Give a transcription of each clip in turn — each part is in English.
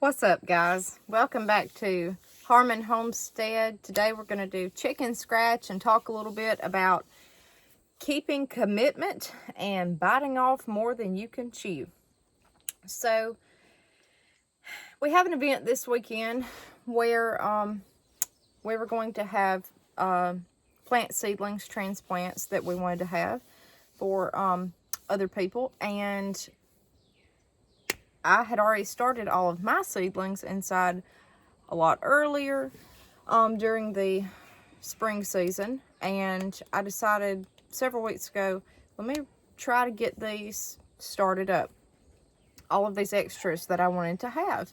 What's up, guys? Welcome back to Harmon Homestead. Today we're going to do chicken scratch and talk a little bit about keeping commitment and biting off more than you can chew. So we have an event this weekend where we were going to have plant seedlings, transplants that we wanted to have for other people, and I had already started all of my seedlings inside a lot earlier during the spring season, and I decided several weeks ago, let me try to get these started up, all of these extras that I wanted to have.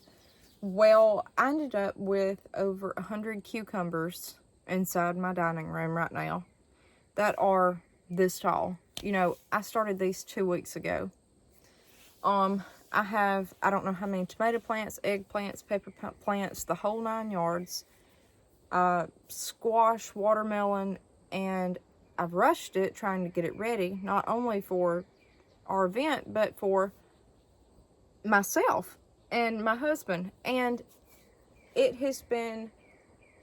Well, I ended up with over 100 cucumbers inside my dining room right now that are this tall. You know, I started these 2 weeks ago. I have, I don't know how many tomato plants, eggplants, pepper plants, the whole 9 yards, squash, watermelon, and I've rushed it trying to get it ready, not only for our event, but for myself and my husband. And it has been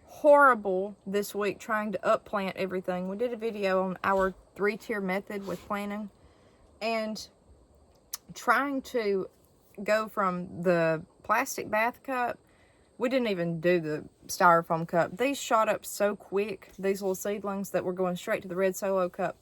horrible this week trying to upplant everything. We did a video on our 3-tier method with planting, and trying to go from the plastic bath cup, we didn't even do the styrofoam cup. These shot up so quick, these little seedlings, that were going straight to the red solo cup.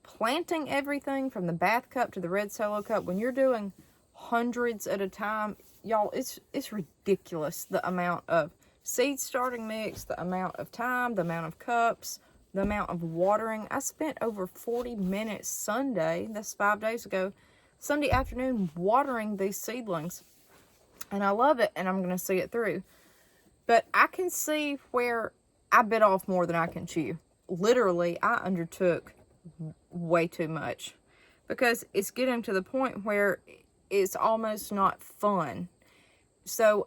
Planting everything from the bath cup to the red solo cup, when you're doing hundreds at a time, y'all, it's ridiculous, the amount of seed starting mix, the amount of time, the amount of cups, the amount of watering. I spent over 40 minutes Sunday, that's 5 days ago, Sunday afternoon, watering these seedlings, and I love it, and I'm going to see it through. But I can see where I bit off more than I can chew. Literally, I undertook way too much, because it's getting to the point where it's almost not fun. So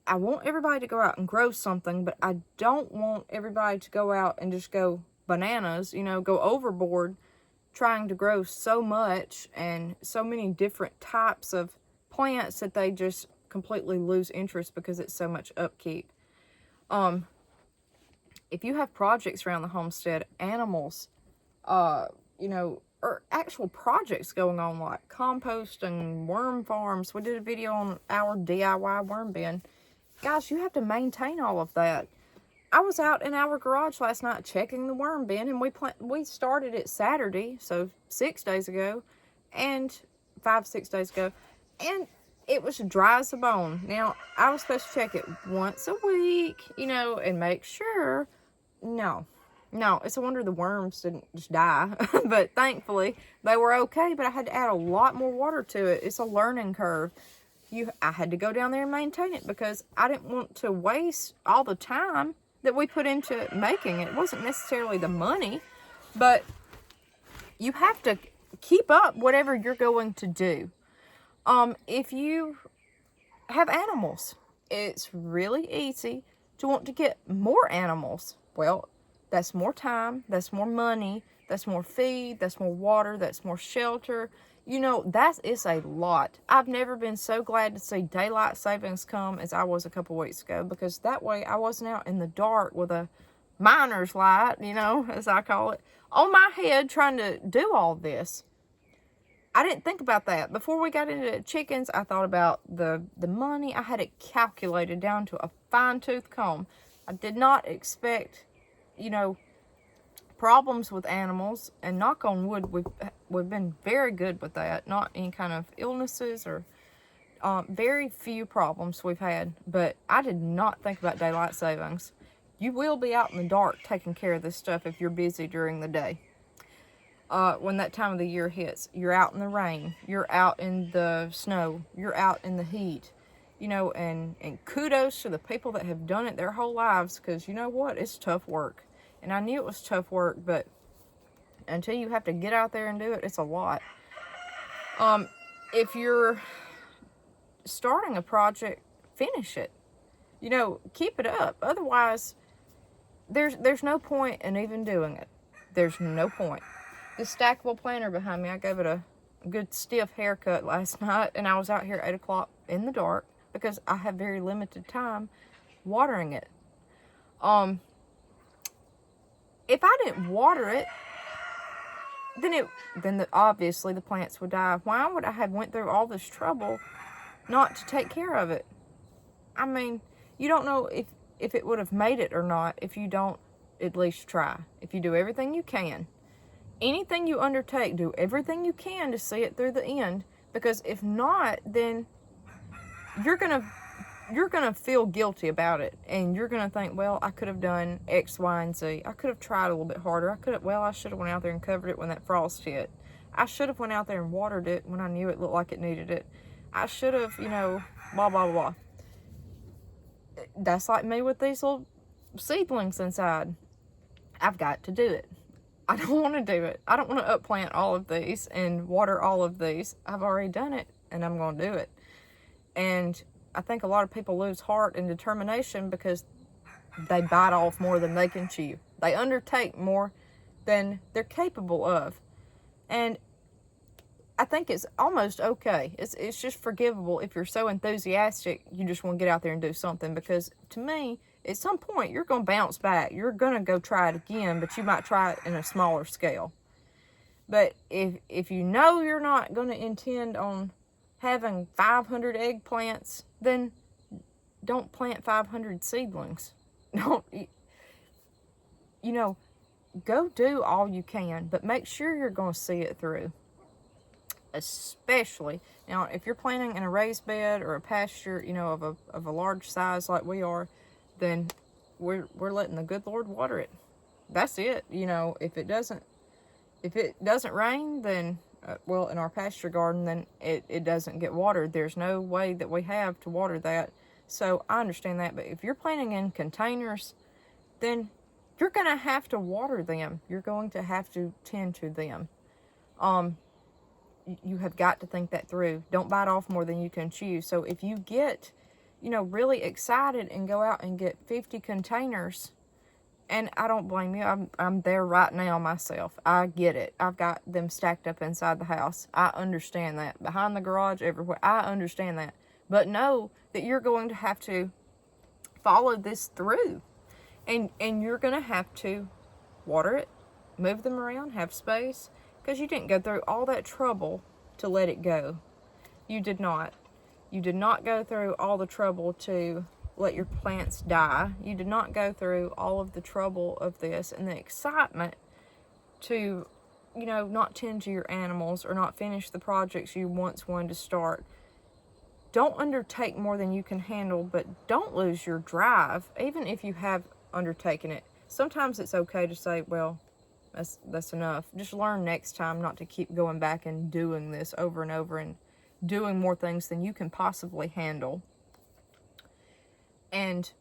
I want everybody to go out and grow something, but I don't want everybody to go out and just go bananas, you know, go overboard trying to grow so much and so many different types of plants that they just completely lose interest because it's so much upkeep. If you have projects around the homestead, animals, you know, or actual projects going on like composting, worm farms. We did a video on our DIY worm bin. Guys, you have to maintain all of that. I was out in our garage last night checking the worm bin, and we started it Saturday, so 6 days ago, and 5-6 days ago, and it was dry as a bone. Now, I was supposed to check it once a week, you know, and make sure. No, it's a wonder the worms didn't just die, but thankfully they were okay, but I had to add a lot more water to it. It's a learning curve. I had to go down there and maintain it because I didn't want to waste all the time that we put into making it. It wasn't necessarily the money, but you have to keep up whatever you're going to do. If you have animals, it's really easy to want to get more animals. Well, that's more time, that's more money, that's more feed, that's more water, that's more shelter. You know, it's a lot. I've never been so glad to see daylight savings come as I was a couple weeks ago, because that way I wasn't out in the dark with a miner's light, you know, as I call it, on my head trying to do all this. I didn't think about that. Before we got into chickens, I thought about the money. I had it calculated down to a fine-tooth comb. I did not expect, you know, problems with animals, and knock on wood, we've been very good with that. Not any kind of illnesses or very few problems we've had. But I did not think about daylight savings. You will be out in the dark taking care of this stuff if you're busy during the day. When that time of the year hits, you're out in the rain, you're out in the snow, you're out in the heat, you know, and kudos to the people that have done it their whole lives, because you know what, it's tough work. And I knew it was tough work, but until you have to get out there and do it, it's a lot. If you're starting a project, finish it. You know, keep it up. Otherwise, there's no point in even doing it. There's no point. The stackable planter behind me, I gave it a good stiff haircut last night, and I was out here at 8 o'clock in the dark because I have very limited time watering it. If I didn't water it, then obviously the plants would die. Why would I have went through all this trouble not to take care of it? I mean, you don't know if it would have made it or not if you don't at least try. If you do everything you can. Anything you undertake, do everything you can to see it through the end. Because if not, then you're gonna feel guilty about it, and you're gonna think, well, I could have done X, Y, and Z. I could have tried a little bit harder. I should have went out there and covered it when that frost hit. I should have went out there and watered it when I knew it looked like it needed it. I should have, blah, blah, blah. That's like me with these little seedlings inside. I've got to do it. I don't want to do it. I don't want to upplant all of these and water all of these. I've already done it, and I'm going to do it. And I think a lot of people lose heart and determination because they bite off more than they can chew. They undertake more than they're capable of. And I think it's almost okay. It's just forgivable if you're so enthusiastic you just want to get out there and do something. Because to me, at some point, you're going to bounce back. You're going to go try it again, but you might try it in a smaller scale. But if you know you're not going to intend on having 500 eggplants, then don't plant 500 seedlings. Don't, go do all you can, but make sure you're going to see it through. Especially, now, if you're planting in a raised bed or a pasture, of a large size like we are, then we're letting the good Lord water it. That's it. If it doesn't rain, then in our pasture garden, then it doesn't get watered. There's no way that we have to water that. So I understand that. But if you're planting in containers, then you're going to have to water them. You're going to have to tend to them. You have got to think that through. Don't bite off more than you can chew. So if you get, really excited and go out and get 50 containers, and I don't blame you. I'm there right now myself. I get it. I've got them stacked up inside the house. I understand that. Behind the garage, everywhere. I understand that. But know that you're going to have to follow this through. And you're going to have to water it, move them around, have space. Because you didn't go through all that trouble to let it go. You did not. You did not go through all the trouble to let your plants die. You did not go through all of the trouble of this and the excitement to, not tend to your animals or not finish the projects you once wanted to start. Don't undertake more than you can handle, but don't lose your drive, even if you have undertaken it. Sometimes it's okay to say, well, that's enough. Just learn next time not to keep going back and doing this over and over and doing more things than you can possibly handle. And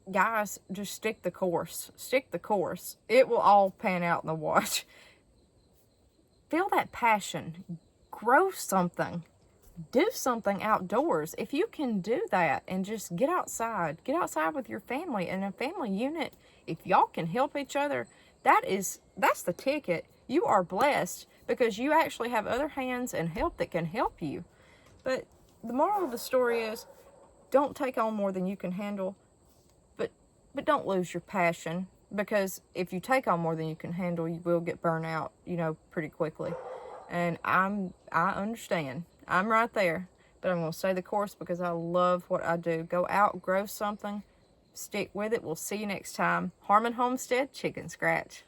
guys, just stick the course. Stick the course. It will all pan out in the wash. Feel that passion. Grow something. Do something outdoors. If you can do that and just get outside with your family in a family unit. If y'all can help each other, that's the ticket. You are blessed because you actually have other hands and help that can help you. But the moral of the story is, don't take on more than you can handle, but don't lose your passion, because if you take on more than you can handle, you will get burnt out, pretty quickly. And I understand. I'm right there, but I'm going to stay the course because I love what I do. Go out, grow something, stick with it. We'll see you next time. Harmon Homestead Chicken Scratch.